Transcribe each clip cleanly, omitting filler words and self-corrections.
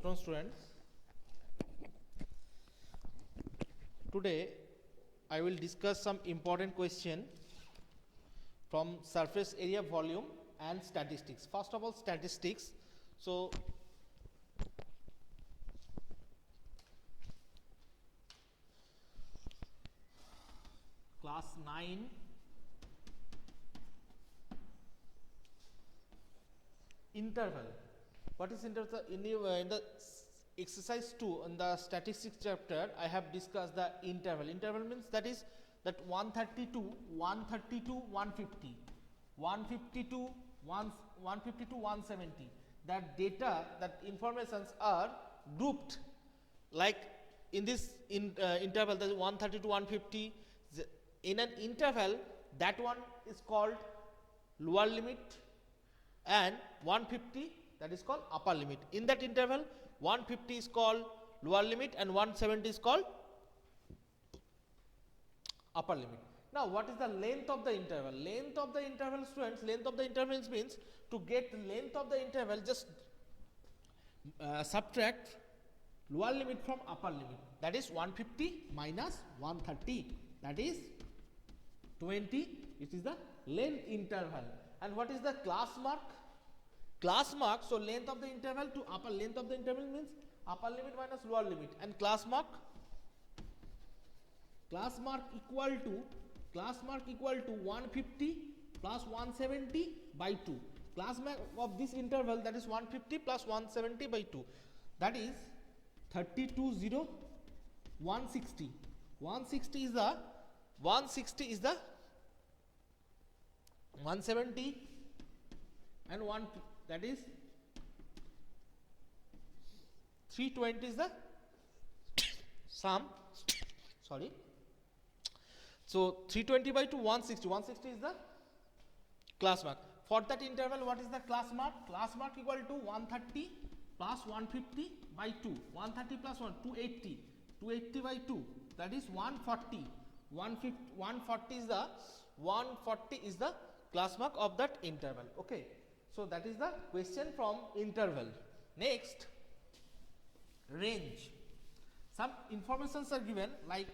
afternoon, students. Today I will discuss some important question from surface area, volume and statistics. First of all, statistics. So class 9 interval. What is interval? In the exercise 2 in the statistics chapter, I have discussed the interval. Interval means that is that 132, 150, 150 to 170. That data, that informations are grouped like in this interval, that is 130 to 150. In an interval, that one is called lower limit, and 150 that is called upper limit. In that interval, 150 is called lower limit and 170 is called upper limit. Now, what is the length of the interval? Length of the interval, students, length of the interval means to get the length of the interval, just subtract lower limit from upper limit. That is 150 minus 130. That is 20. It is the length interval. And what is the class mark? Class mark, so length of the interval to upper length of the interval means upper limit minus lower limit, and class mark equal to 150 plus 170 by 2. Class mark of this interval, that is 150 plus 170 by 2, that is 320, 160. 160 is the 170 and 1, that is 320 is the sum. Sorry. So 320 by 2, 160. 160 is the class mark. For that interval, what is the class mark? Class mark equal to 130 plus 150 by 2. 130 plus 1, 280. 280 by 2, that is 140. 140 is the class mark of that interval. Okay. So that is the question from interval. Next, range. Some informations are given like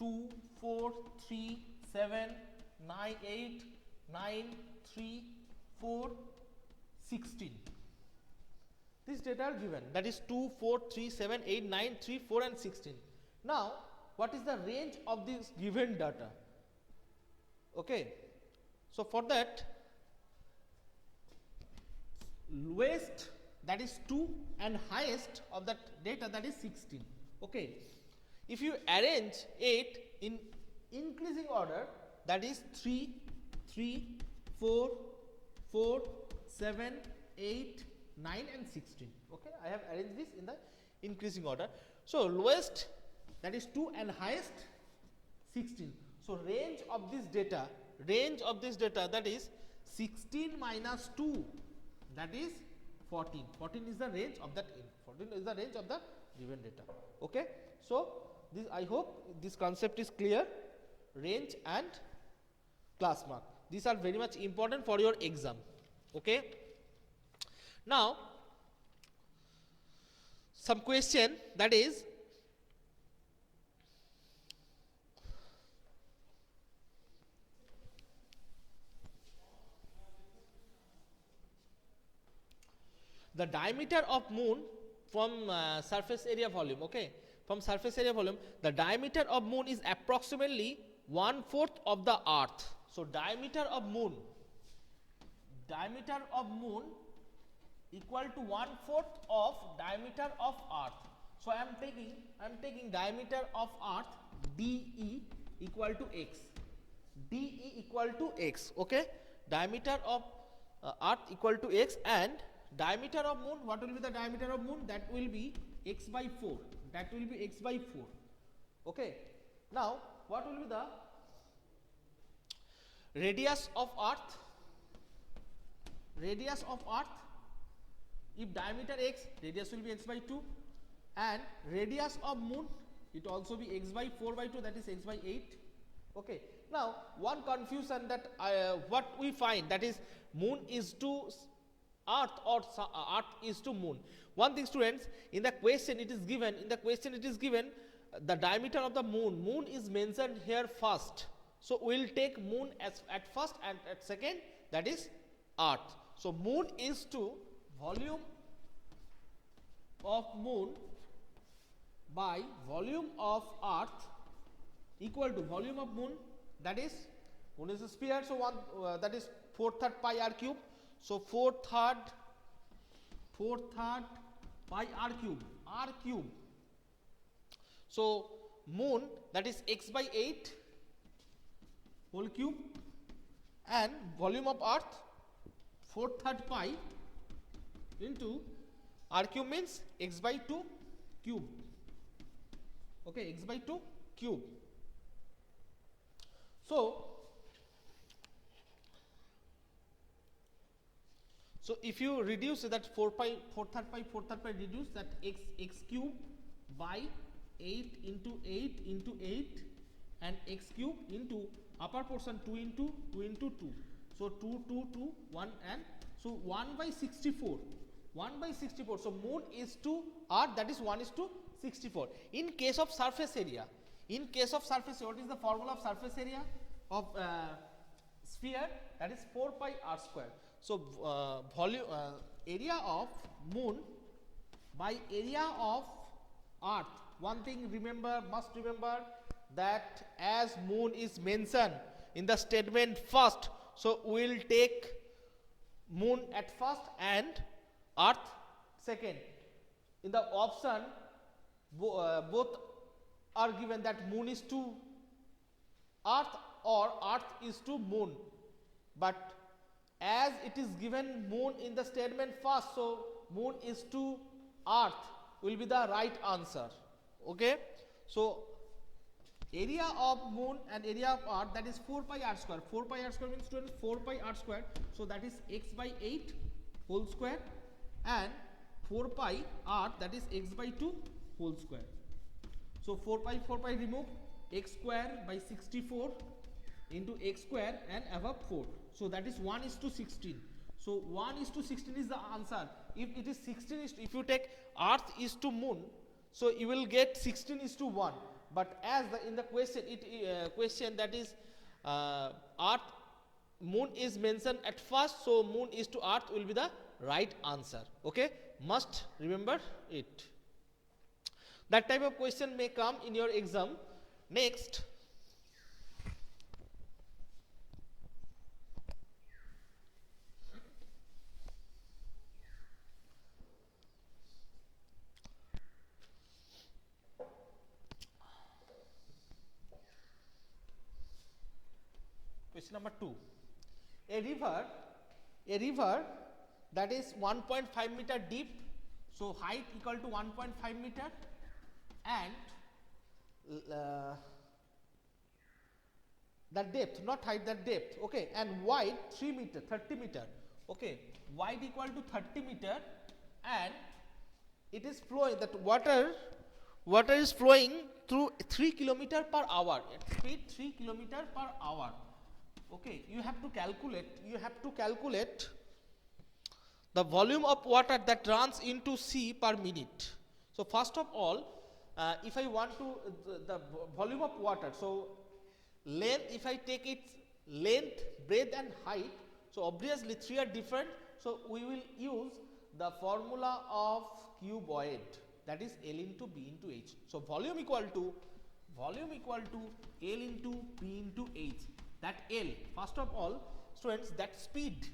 2, 4, 3, 7, 9, 8, 9, 3, 4, 16. These data are given, that is 2, 4, 3, 7, 8, 9, 3, 4 and 16. Now, what is the range of this given data? Okay. So, for that, lowest, that is 2, and highest of that data, that is 16. Okay. If you arrange it in increasing order, that is 3, 3, 4, 4, 7, 8, 9 and 16. Okay. I have arranged this in the increasing order. So, lowest, that is 2, and highest 16. So, range of this data, that is 16 minus 2, that is 14. 14 is the range of that 14 is the range of the given data. Okay. So, this, I hope this concept is clear. Range and class mark, these are very much important for your exam. Okay. Now, some question, that is the diameter of moon from surface area volume. Okay. From surface area volume, the diameter of moon is approximately 1/4 of the earth. So, diameter of moon equal to 1/4 of diameter of earth. So, I am taking diameter of earth DE equal to x. DE equal to x. Okay. Diameter of earth equal to x, and diameter of moon, what will be the diameter of moon? That will be x by 4. That will be x by 4. Okay. Now, what will be the radius of earth? Radius of earth, if diameter x, radius will be x by 2, and radius of moon, it also be x by 4 by 2, that is x by 8. Okay. Now, one confusion that what we find, that is moon is to earth or earth is to moon. One thing students, in the question it is given, the diameter of the moon is mentioned here first. So we will take moon as at first and at second, that is earth. So moon is to volume of moon by volume of earth equal to volume of moon, that is moon is a sphere, so that is 4/3 pi r cube. So 4/3 pi r cube. So moon, that is x by 8 whole cube, and volume of earth 4/3 pi into r cube means x by 2 cube. Okay, x by 2 cube. So if you reduce that 4/3 pi reduce that x cube by 8 into 8 into 8 and x cube into upper portion 2 into 2. So 2, 2, 2, 1 and so 1 by 64. 1 by 64. So moon is to earth, that is 1 is to 64. In case of surface area, what is the formula of surface area of sphere? That is 4 pi r square. So volume area of moon by area of earth. One thing must remember that as moon is mentioned in the statement first, so we will take moon at first and earth second. In the option both are given, that moon is to earth or earth is to moon, but as it is given moon in the statement first, so moon is to earth will be the right answer. Okay, so area of moon and area of earth, that is 4 pi r square. 4 pi r square means students 4 pi r square, so that is x by 8 whole square, and 4 pi r, that is x by 2 whole square. So 4 pi remove, x square by 64 into x square and above 4. So that is 1 is to 16. So 1 is to 16 is the answer. If it is 16 if you take earth is to moon, so you will get 16 is to 1. But as in the question question that is earth, moon is mentioned at first, so moon is to earth will be the right answer. Okay, must remember it. That type of question may come in your exam. Next, question number 2. A river that is 1.5 meter deep, so height equal to 1.5 meter, and the depth, not height, the depth, okay, and wide 3 meter, 30 meter, okay, wide equal to 30 meter, and it is flowing, that water is flowing through 3 kilometer per hour, at speed 3 kilometer per hour. Okay, you have to calculate the volume of water that runs into sea per minute. So first of all, if I want to the volume of water, so length, if I take its length, breadth and height, so obviously three are different, so we will use the formula of cuboid, that is L into B into H. So volume equal to L into P into H. That L, first of all students, that speed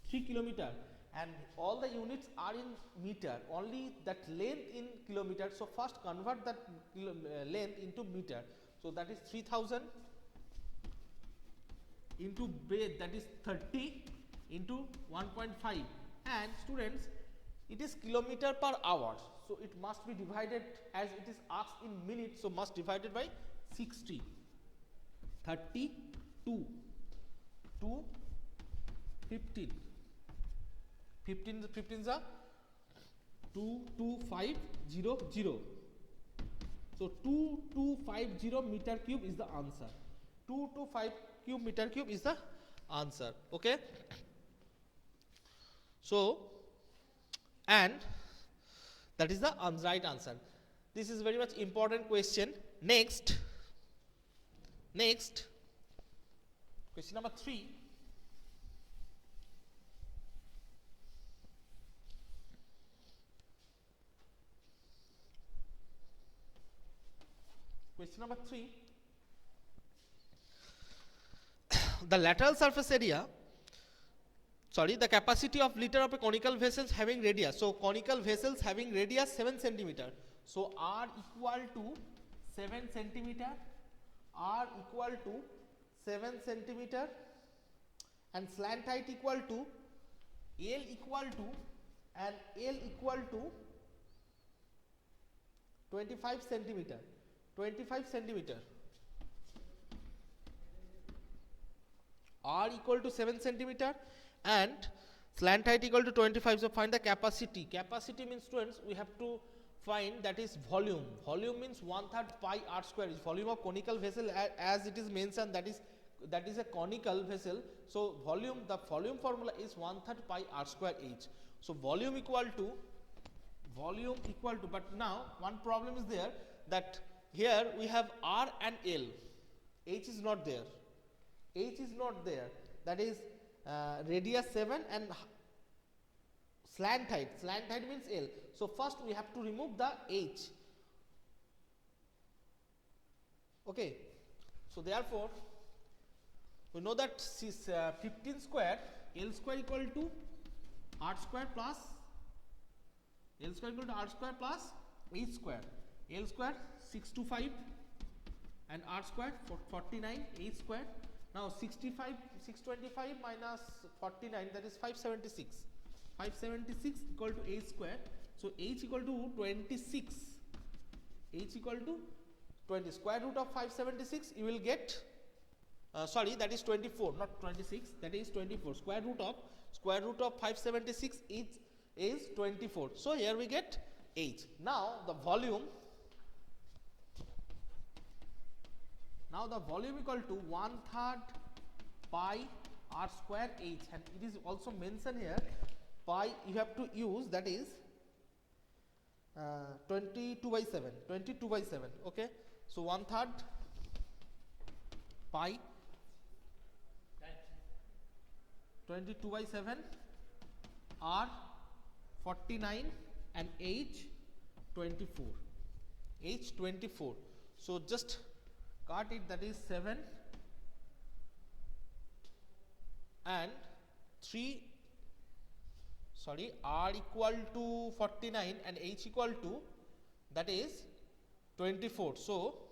3 kilometer, and all the units are in meter, only that length in kilometer. So first convert that length into meter, so that is 3000 into breadth, that is 30 into 1.5, and students, it is kilometer per hour, so it must be divided, as it is asked in minutes, so must divided by 60. 32 to 15. 15 are 22500. So 2250 meter cube is the answer. 225 meter cube is the answer. Okay. So, and that is the right answer. This is very much important question. Next, question number 3. Question number 3. The lateral surface area, the capacity of liter of a conical vessels having radius. So conical vessels having radius 7 centimeter. So R equal to 7 centimeter. R equal to 7 centimeter, and slant height equal to L equal to, and L equal to 25 centimeter. 25 centimeter. R equal to 7 centimeter and slant height equal to 25. So find the capacity. Capacity means, students, we have to find that is volume. Volume means 1/3 pi r square is volume of conical vessel, as it is mentioned, that is a conical vessel. So volume, the volume formula is 1/3 pi r square h. So volume equal to, but now one problem is there, that here we have R and L. H is not there. H is not there. That is radius 7 and slant height. Slant height means L. So first we have to remove the H. Okay. So therefore, we know that 15 square, L square equal to R square plus L square equal to R square plus H square. L square 625 and R square 49, H square. Now 625 minus 49, that is 576. 576 equal to H square. So H equal to 26. H equal to 20. Square root of 576 you will get, that is 24, not 26, that is 24. Square root of 576 is 24. So here we get H. Now the volume equal to 1/3 pi r square h, and it is also mentioned here pi you have to use, that is 22 by 7. 22 by 7. Okay. So 1/3 pi 22 by 7 r 49 and h 24. H 24. So just cut it, that is 7 and 3, R equal to 49 and H equal to, that is 24. So